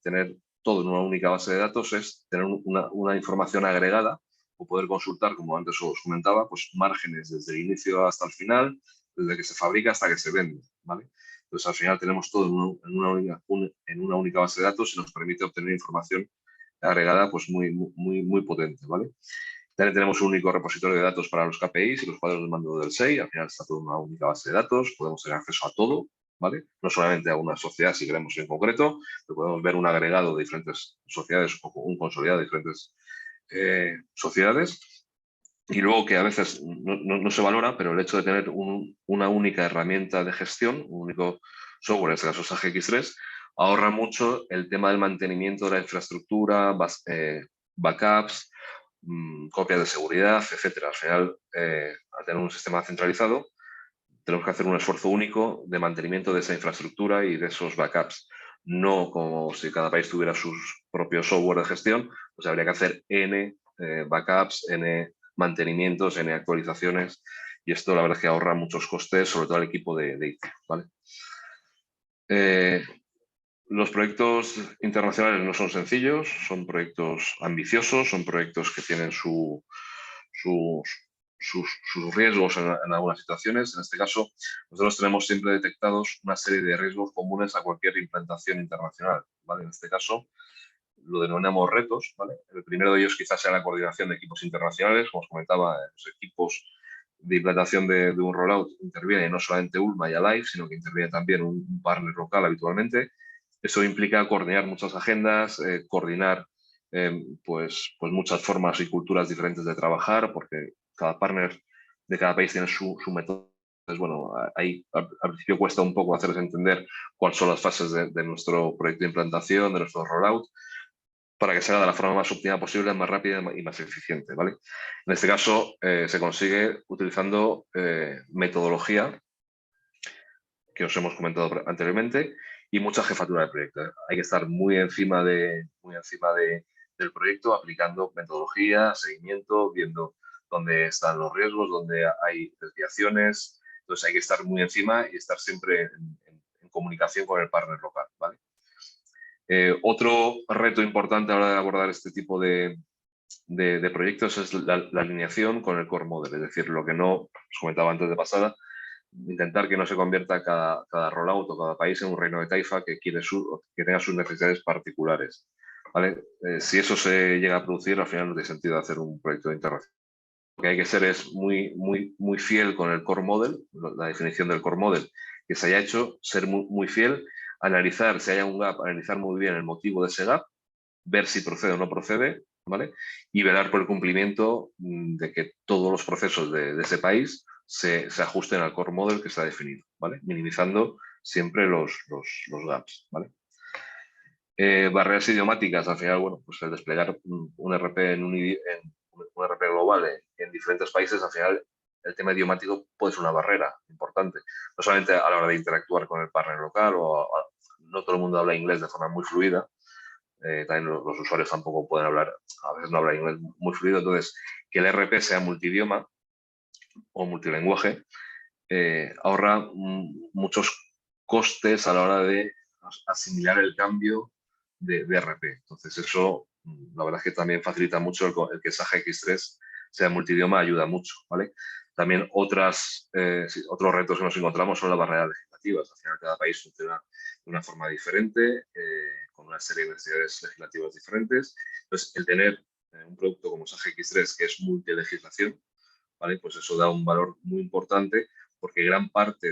Speaker 3: tener todo en una única base de datos es tener una información agregada o poder consultar, como antes os comentaba, pues márgenes desde el inicio hasta el final, desde que se fabrica hasta que se vende, ¿vale? Entonces, al final tenemos todo en una única base de datos y nos permite obtener información agregada pues muy potente, ¿vale? También tenemos un único repositorio de datos para los KPIs y los cuadros de mando del SEI. Al final está todo en una única base de datos. Podemos tener acceso a todo, ¿vale? No solamente a una sociedad si queremos en concreto, pero podemos ver un agregado de diferentes sociedades o un consolidado de diferentes sociedades. Y luego que a veces no se valora, pero el hecho de tener una única herramienta de gestión, un único software, en este caso SAG X3, ahorra mucho el tema del mantenimiento de la infraestructura, backups, copias de seguridad, etcétera. Al final, al tener un sistema centralizado, tenemos que hacer un esfuerzo único de mantenimiento de esa infraestructura y de esos backups. No como si cada país tuviera sus propios software de gestión, pues habría que hacer N backups, N mantenimientos, N actualizaciones, y esto la verdad es que ahorra muchos costes, sobre todo al equipo de IT, ¿vale? Los proyectos internacionales no son sencillos, son proyectos ambiciosos, son proyectos que tienen sus riesgos en algunas situaciones. En este caso, nosotros tenemos siempre detectados una serie de riesgos comunes a cualquier implantación internacional, ¿vale? En este caso, lo denominamos retos, ¿vale? El primero de ellos quizás sea la coordinación de equipos internacionales. Como os comentaba, los equipos de implantación de un rollout interviene no solamente ULMA y Alive, sino que interviene también un partner local habitualmente. Eso implica coordinar muchas agendas, coordinar pues muchas formas y culturas diferentes de trabajar, porque cada partner de cada país tiene su método. Entonces, bueno, ahí al principio cuesta un poco hacerles entender cuáles son las fases de nuestro proyecto de implantación, de nuestro rollout, para que sea de la forma más óptima posible, más rápida y más eficiente, ¿vale? En este caso, se consigue utilizando metodología que os hemos comentado anteriormente y mucha jefatura de proyecto. Hay que estar muy encima del proyecto, aplicando metodología, seguimiento, viendo dónde están los riesgos, dónde hay desviaciones. Entonces hay que estar muy encima y estar siempre en comunicación con el partner local, ¿vale? Otro reto importante a la hora de abordar este tipo de proyectos es la alineación con el core model, es decir, lo que no os comentaba antes de pasada, intentar que no se convierta cada rollout o cada país en un reino de taifa que tenga sus necesidades particulares, ¿vale? Si eso se llega a producir, al final no tiene sentido hacer un proyecto internacional. Lo que hay que ser es muy fiel con el core model, la definición del core model que se haya hecho, ser muy fiel, analizar si hay un gap, analizar muy bien el motivo de ese gap, ver si procede o no procede, ¿vale? Y velar por el cumplimiento de que todos los procesos de ese país se ajusten al core model que está definido, ¿vale? Minimizando siempre los gaps, ¿vale? Barreras idiomáticas, al final, bueno, pues el desplegar un RP en un RP global en diferentes países, al final el tema idiomático puede ser una barrera importante. No solamente a la hora de interactuar con el partner local, no todo el mundo habla inglés de forma muy fluida, también los usuarios tampoco pueden hablar, a veces no hablan inglés muy fluido, entonces que el RP sea multidioma o multilingüaje ahorra muchos costes a la hora de asimilar el cambio de RP. Entonces eso, la verdad es que también facilita mucho el que SAP X3 sea multidioma, ayuda mucho, ¿vale? También otros retos que nos encontramos son las barreras legislativas. Al final cada país funciona de una forma diferente, con una serie de necesidades legislativas diferentes. Entonces, el tener un producto como SAP X3 que es multilegislación, ¿vale? Pues eso da un valor muy importante porque gran parte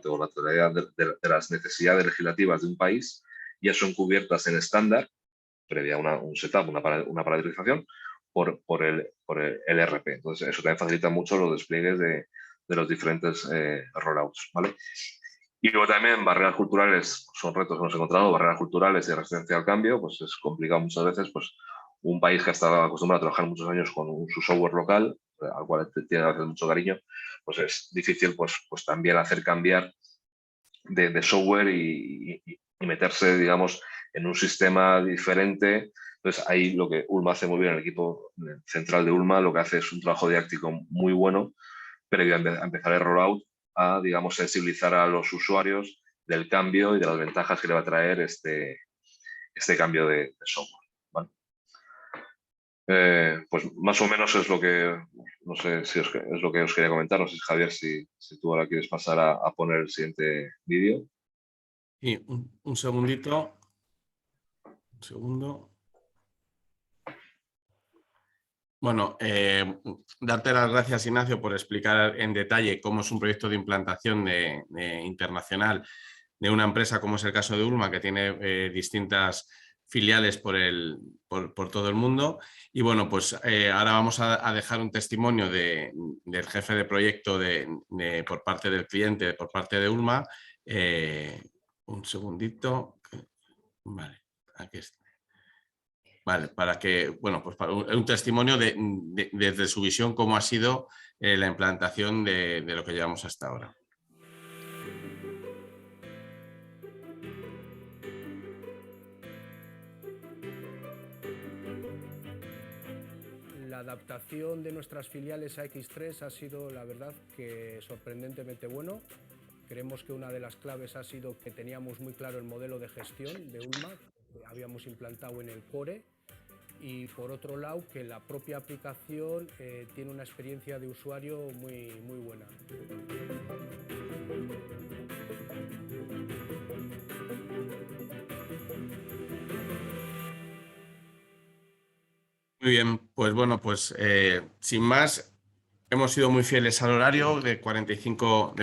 Speaker 3: o la totalidad de las necesidades legislativas de un país ya son cubiertas en estándar, previa a un setup, una parametrización, por el RP. Entonces, eso también facilita mucho los despliegues de los diferentes rollouts, ¿vale? Y luego también barreras culturales, son retos que hemos encontrado, barreras culturales y resistencia al cambio, pues es complicado muchas veces, pues un país que está acostumbrado a trabajar muchos años con su software local, al cual tiene a veces mucho cariño, pues es difícil pues también hacer cambiar de software y meterse, digamos, en un sistema diferente. Entonces, ahí lo que ULMA hace muy bien, el equipo central de ULMA, lo que hace es un trabajo didáctico muy bueno, previo a empezar el rollout, a, digamos, sensibilizar a los usuarios del cambio y de las ventajas que le va a traer este cambio de software, ¿vale? Pues más o menos es lo que, no sé si es lo que os quería comentar. No sé, Javier, si tú ahora quieres pasar a poner el siguiente vídeo.
Speaker 1: Y un segundito. Un segundo. Bueno, darte las gracias, Ignacio, por explicar en detalle cómo es un proyecto de implantación internacional de una empresa como es el caso de ULMA, que tiene distintas filiales por todo el mundo. Y bueno, pues ahora vamos a dejar un testimonio del jefe de proyecto por parte del cliente, por parte de ULMA. Un segundito. Vale, aquí está. Vale, para que, bueno, pues para un testimonio desde su visión cómo ha sido la implantación de lo que llevamos hasta ahora.
Speaker 2: La adaptación de nuestras filiales a X3 ha sido, la verdad, que sorprendentemente bueno. Creemos que una de las claves ha sido que teníamos muy claro el modelo de gestión de ULMA, que habíamos implantado en el core, y por otro lado que la propia aplicación tiene una experiencia de usuario muy buena.
Speaker 1: Muy bien, pues bueno, pues sin más, hemos sido muy fieles al horario de 45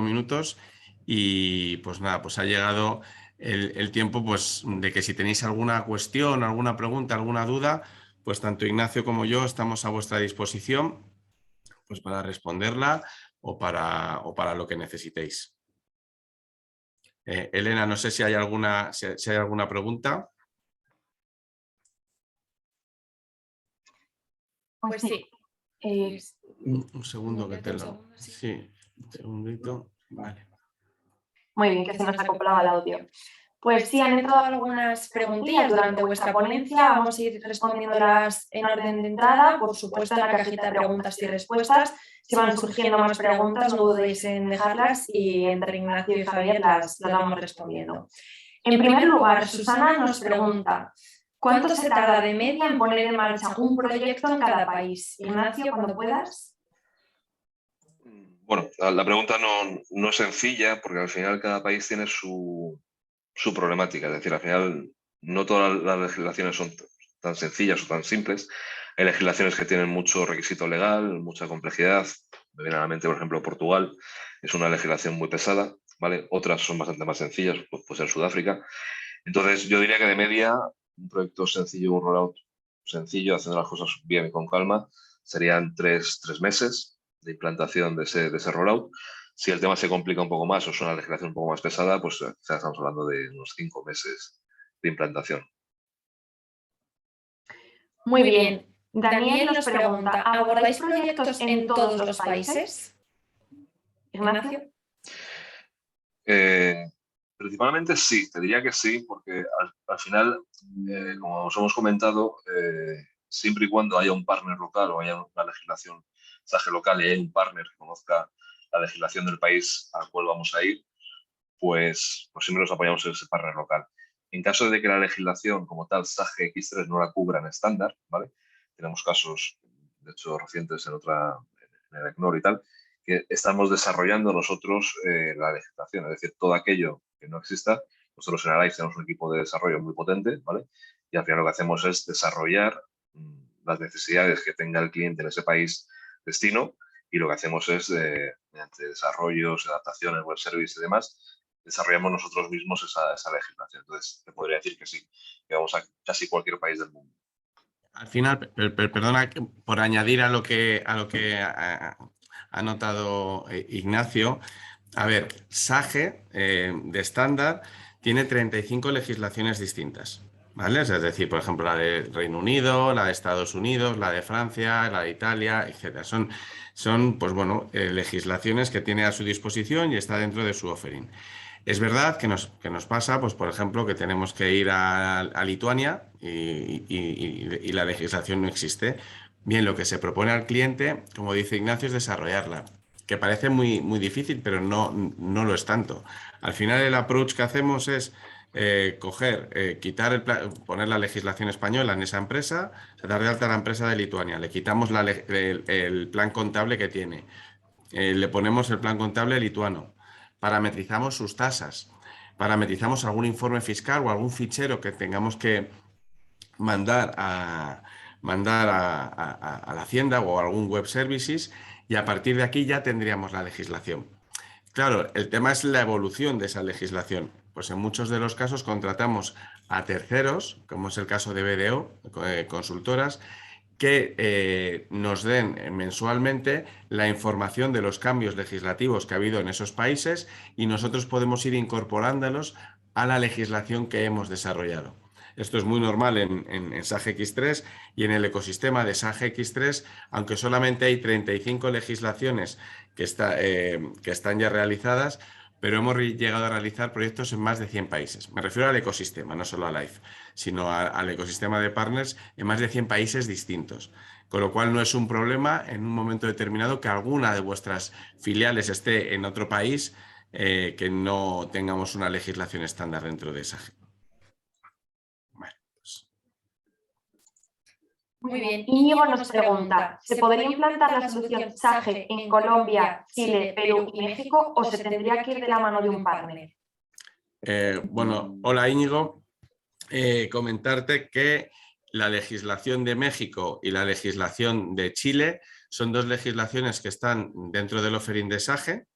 Speaker 1: minutos y pues nada, pues ha llegado el tiempo pues de que si tenéis alguna cuestión, alguna pregunta, alguna duda, pues tanto Ignacio como yo estamos a vuestra disposición pues para responderla o para lo que necesitéis. Elena, no sé si hay alguna pregunta.
Speaker 4: Pues sí.
Speaker 1: Un segundo que te lo... Sí, un segundito. Vale.
Speaker 4: Muy bien, que se nos acoplaba el audio. Pues sí, han entrado algunas preguntillas durante vuestra ponencia. Vamos a ir respondiéndolas en orden de entrada. Por supuesto, en la cajita de preguntas y respuestas. Si van surgiendo más preguntas, no dudéis en dejarlas y entre Ignacio y Javier las vamos respondiendo. En primer lugar, Susana nos pregunta: ¿cuánto se tarda de media en poner en marcha un proyecto en cada país? Ignacio, cuando puedas.
Speaker 3: Bueno, la pregunta no es sencilla porque al final cada país tiene su problemática. Es decir, al final no todas las legislaciones son tan sencillas o tan simples. Hay legislaciones que tienen mucho requisito legal, mucha complejidad. Me viene a la mente, por ejemplo, Portugal es una legislación muy pesada, ¿vale? Otras son bastante más sencillas, pues puede ser Sudáfrica. Entonces, yo diría que de media, un proyecto sencillo, un rollout sencillo, haciendo las cosas bien y con calma, serían tres meses de implantación de ese rollout. Si el tema se complica un poco más o es una legislación un poco más pesada, pues ya estamos hablando de unos 5 meses de implantación.
Speaker 4: Muy bien. Daniel nos pregunta: ¿abordáis proyectos en todos los países? Ignacio.
Speaker 3: Principalmente sí, te diría que sí, porque al final, como os hemos comentado, siempre y cuando haya un partner local o haya una legislación SAGE local y haya un partner que conozca la legislación del país al cual vamos a ir, pues siempre nos apoyamos en ese partner local. En caso de que la legislación como tal SAGE X3 no la cubra en estándar, ¿vale? Tenemos casos, de hecho, recientes en el ECNOR y tal, que estamos desarrollando nosotros la legislación, es decir, todo aquello que no exista. Nosotros en Alive tenemos un equipo de desarrollo muy potente, ¿vale? Y al final lo que hacemos es desarrollar las necesidades que tenga el cliente en ese país destino, y lo que hacemos es, mediante desarrollos, adaptaciones, web service y demás, desarrollamos nosotros mismos esa legislación. Entonces, te podría decir que sí, que vamos a casi cualquier país del mundo.
Speaker 1: Al final, perdona por añadir a lo que ha notado Ignacio. A ver, SAGE de estándar tiene 35 legislaciones distintas, ¿vale? Es decir, por ejemplo, la de Reino Unido, la de Estados Unidos, la de Francia, la de Italia, etc. Son pues bueno, legislaciones que tiene a su disposición y está dentro de su offering. Es verdad que nos pasa, pues por ejemplo, que tenemos que ir a Lituania y la legislación no existe. Bien, lo que se propone al cliente, como dice Ignacio, es desarrollarla, que parece muy difícil, pero no lo es tanto. Al final el approach que hacemos es quitar poner la legislación española en esa empresa, dar de alta a la empresa de Lituania, le quitamos el plan contable que tiene, le ponemos el plan contable lituano, parametrizamos sus tasas, parametrizamos algún informe fiscal o algún fichero que tengamos que mandar a la Hacienda o algún web services, y a partir de aquí ya tendríamos la legislación. Claro, el tema es la evolución de esa legislación. Pues en muchos de los casos contratamos a terceros, como es el caso de BDO, consultoras, que nos den mensualmente la información de los cambios legislativos que ha habido en esos países, y nosotros podemos ir incorporándolos a la legislación que hemos desarrollado. Esto es muy normal en SAGE X3 y en el ecosistema de SAGE X3, aunque solamente hay 35 legislaciones que están ya realizadas, pero hemos llegado a realizar proyectos en más de 100 países. Me refiero al ecosistema, no solo a Live, sino al ecosistema de partners en más de 100 países distintos. Con lo cual no es un problema en un momento determinado que alguna de vuestras filiales esté en otro país, que no tengamos una legislación estándar dentro de SAGE. Bueno, pues.
Speaker 4: Muy bien. Íñigo nos pregunta, ¿se podría implantar la solución SAGE en Colombia, Chile, Perú y México o se tendría que ir de la mano de un partner?
Speaker 1: Bueno, hola Íñigo. Comentarte que la legislación de México y la legislación de Chile son dos legislaciones que están dentro del offering de SAGE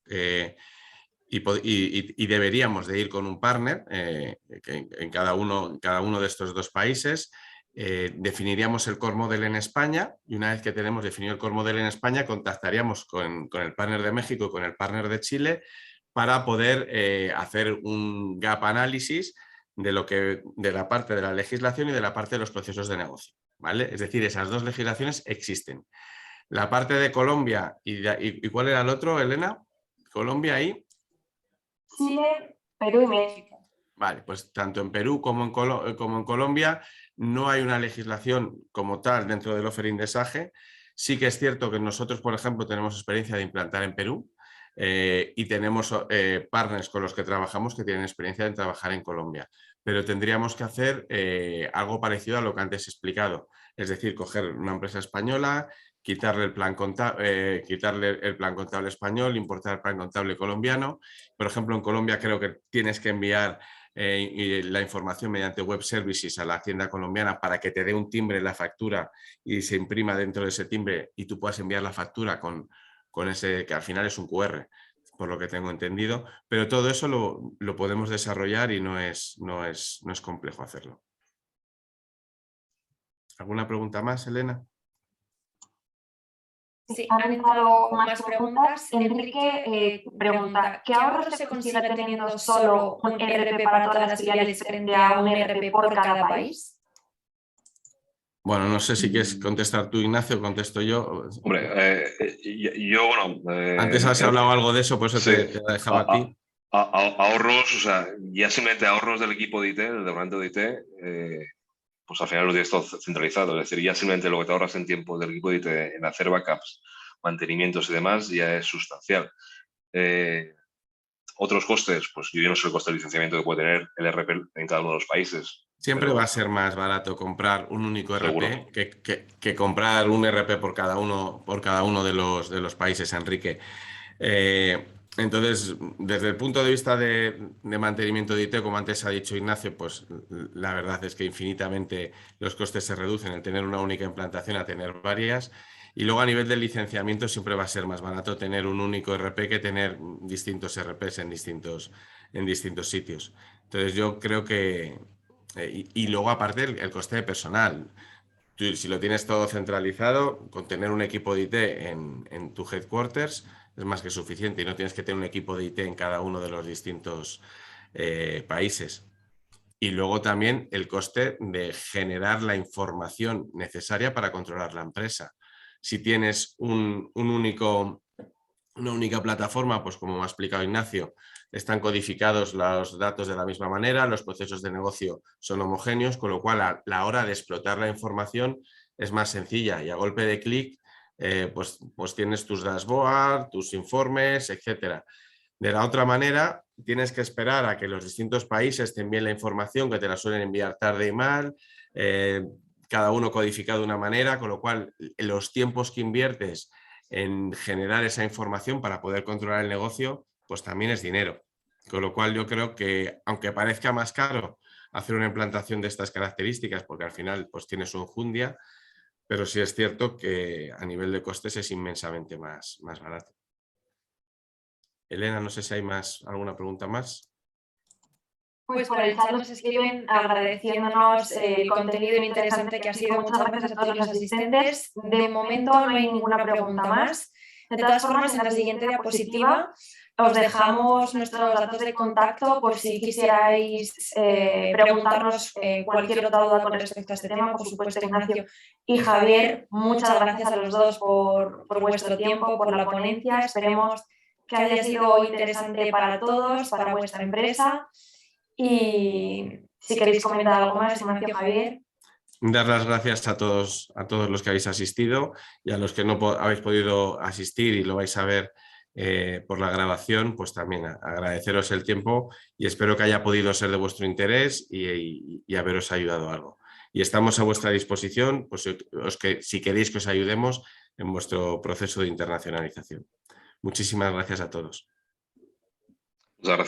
Speaker 1: y deberíamos de ir con un partner en cada uno de estos dos países. Definiríamos el core model en España y una vez que tenemos definido el core model en España contactaríamos con el partner de México y con el partner de Chile para poder hacer un gap análisis de la parte de la legislación y de la parte de los procesos de negocio, ¿vale? Es decir, esas dos legislaciones existen. La parte de Colombia y ¿cuál era el otro, Elena? Colombia y
Speaker 4: Chile, Perú y México.
Speaker 1: Vale, pues tanto en Perú como en Colombia no hay una legislación como tal dentro del offering de SAGE. Sí que es cierto que nosotros, por ejemplo, tenemos experiencia de implantar en Perú y tenemos partners con los que trabajamos que tienen experiencia en trabajar en Colombia, pero tendríamos que hacer algo parecido a lo que antes he explicado, es decir, coger una empresa española, quitarle el plan contable español, importar el plan contable colombiano. Por ejemplo, en Colombia creo que tienes que enviar la información mediante web services a la Hacienda colombiana para que te dé un timbre en la factura y se imprima dentro de ese timbre y tú puedas enviar la factura con ese, que al final es un QR, por lo que tengo entendido, pero todo eso lo podemos desarrollar y no es complejo hacerlo. ¿Alguna pregunta más, Elena?
Speaker 4: Sí, han entrado más preguntas. Enrique pregunta, ¿qué ahorros se consigue teniendo solo un ERP para todas las filiales frente a un ERP por cada país?
Speaker 1: Bueno, no sé si quieres contestar tú, Ignacio, o contesto yo.
Speaker 3: Hombre, yo, bueno...
Speaker 1: Antes has hablado algo de eso, por eso
Speaker 3: sí,
Speaker 1: te dejaba a ti.
Speaker 3: Ahorros, o sea, ya simplemente ahorros del equipo de IT, del departamento de IT, pues al final lo tienes todo centralizado. Es decir, ya simplemente lo que te ahorras en tiempo del equipo de IT en hacer backups, mantenimientos y demás ya es sustancial. Otros costes, pues yo no sé el coste de licenciamiento que puede tener el RP en cada uno de los países.
Speaker 1: Siempre va a ser más barato comprar un único
Speaker 3: Seguro.
Speaker 1: RP que comprar un RP por cada uno de los países, Enrique. Entonces, desde el punto de vista de mantenimiento de IT, como antes ha dicho Ignacio, pues la verdad es que infinitamente los costes se reducen en tener una única implantación a tener varias. Y luego a nivel de licenciamiento siempre va a ser más barato tener un único RP que tener distintos RPs en distintos sitios. Entonces yo creo que... y luego aparte el coste de personal. Tú, si lo tienes todo centralizado, con tener un equipo de IT en tu headquarters es más que suficiente y no tienes que tener un equipo de IT en cada uno de los distintos países. Y luego también el coste de generar la información necesaria para controlar la empresa. Si tienes una única plataforma, pues como me ha explicado Ignacio, están codificados los datos de la misma manera, los procesos de negocio son homogéneos, con lo cual a la hora de explotar la información es más sencilla y a golpe de clic pues tienes tus dashboards, tus informes, etcétera. De la otra manera, tienes que esperar a que los distintos países te envíen la información, que te la suelen enviar tarde y mal, cada uno codificado de una manera, con lo cual los tiempos que inviertes en generar esa información para poder controlar el negocio, pues también es dinero. Con lo cual yo creo que, aunque parezca más caro hacer una implantación de estas características, porque al final pues tiene su enjundia, pero sí es cierto que a nivel de costes es inmensamente más barato. Elena, no sé si hay alguna pregunta más.
Speaker 4: Pues por el chat nos escriben agradeciéndonos el contenido interesante que ha sido. Muchas gracias a todos los asistentes. De momento no hay ninguna pregunta más. De todas formas, en la siguiente diapositiva os dejamos nuestros datos de contacto por si quisierais preguntarnos cualquier otra duda con respecto a este tema. Por supuesto, Ignacio y Javier, muchas gracias a los dos por vuestro tiempo, por la ponencia. Esperemos que haya sido interesante para todos, para vuestra empresa. Y si queréis comentar algo más, Ignacio, Javier.
Speaker 1: Dar las gracias a todos los que habéis asistido y a los que no habéis podido asistir y lo vais a ver por la grabación, pues también agradeceros el tiempo y espero que haya podido ser de vuestro interés y haberos ayudado algo. Y estamos a vuestra disposición, pues si queréis que os ayudemos en vuestro proceso de internacionalización. Muchísimas gracias a todos.